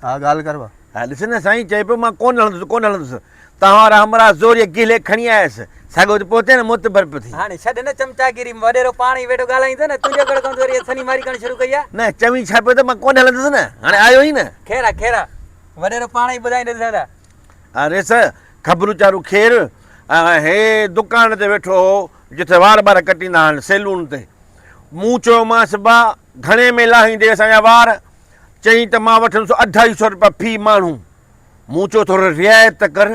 हाँ ॻाल्हि करवा हा ॾिस न साईं चए पियो मां कोन हलंदुसि तव्हां हमरा ज़ोर गिले खणी आयसि साॻियो त पहुते न मुतबर पियो थी हाणे छॾ न चमचागिरी वॾेरो पाण ई वेठो ॻाल्हाईंदो न तुंहिंजो कहिड़ो कमु वरी सनी मारी करणु शुरू कई आहे न चवीं छा पियो त मां कोन हलंदुसि न हाणे आयो ई न खेरा खेरा वॾेरो पाण ई ॿुधाईंदो दादा अरे सर ख़बरूं चारू खेर हे दुकान ते वेठो हो जिथे वार कटींदा आहिनि सैलून ते मूं चयोमांसि भाउ घणे में लाहींदे असांजा वार चई त मां वठंदुसि 250 रुपया फी माण्हू मूं चयो थोरो रिआयत कर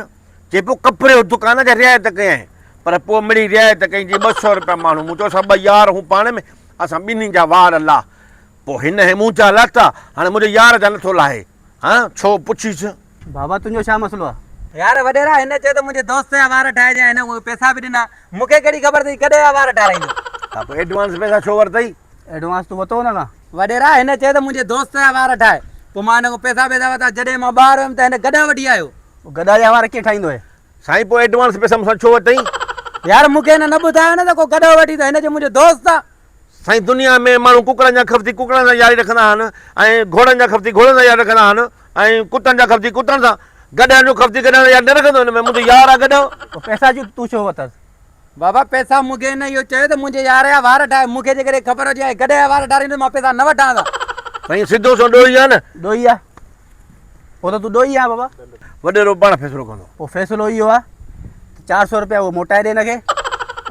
चए पियो कपिड़े जो दुकान आहे रिआयत कयई पर पोइ मिड़ी रिआयत कई जी 200 रुपया माण्हू मूं चयो असां 2 यार हूं पाण में असां ॿिन्हिनि जा वार ला पोइ हिन हे मूं जा लाथा हाणे मुंहिंजे यार जा नथो लाहे हा छो पुछीसि बाबा तुंहिंजो छा मसलो आहे यार वॾेरा हिन चयो त मुंहिंजे दोस्त जा वार ठाहिजांइ हिन उहे पैसा बि ॾिना मूंखे कहिड़ी ख़बर अथई कॾहिं जा वार ठाराईंदो हा पोइ एडवांस पैसा छो वरितई एडवांस तूं वरितो न खां वॾेरा हिन चयो त मुंहिंजे दोस्त जा वार ठाहे पोइ मां हिन खां पैसा वरिता जॾहिं मां ॿाहिरि वियुमि त हिन गॾा वठी आयो गॾा जा वार कीअं ठाहींदो आहे साईं पोइ एडवांस पैसा मूंसां छो वरितई यार मूंखे हिन न ॿुधायो न त को गॾो वठी त हिन जो मुंहिंजो दोस्त आहे साईं दुनिया में माण्हू कुकड़नि जा खपती कुकड़नि सां यारी रखंदा आहिनि ऐं घोड़नि जा खपती घोड़नि सां यारी रखंदा आहिनि ऐं कुतनि जा खपती कुतनि सां गॾनि जो खपती गॾनि सां यारी न रखंदो हिन में मुंहिंजो यार आहे गॾो पोइ पैसा जो तूं छो वरितसि बाबा पैसा मूंखे हिन इहो चयो त मुंहिंजे यार जा वार ठाहे मूंखे जेकॾहिं ख़बर हुजे गॾ जा वार ठाहींदो मां पैसा न वठां त साईं सिधो सो ॾोही आहे न ॾोही आहे पोइ त तूं ॾोही आहे बाबा वॾेरो पाण फ़ैसिलो कंदो पोइ फ़ैसिलो इहो आहे 400 रुपया उहो मोटाए ॾे हिनखे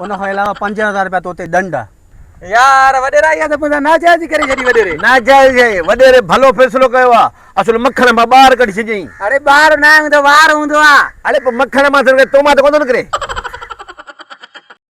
उन खां अलावा 5000 रुपया तो ते दंड आहे यार वॾेरा इहा त मुंहिंजा नाजाइज़ करे छॾी वॾेरे नाजाइज़ आहे वॾेरे भलो फ़ैसिलो कयो आहे असुल मखण मां ॿाहिरि कढी छॾियईं अरे ॿार न हूंदो वार हूंदो आहे अरे पोइ मखण मां तो मां त कोन थो निकिरे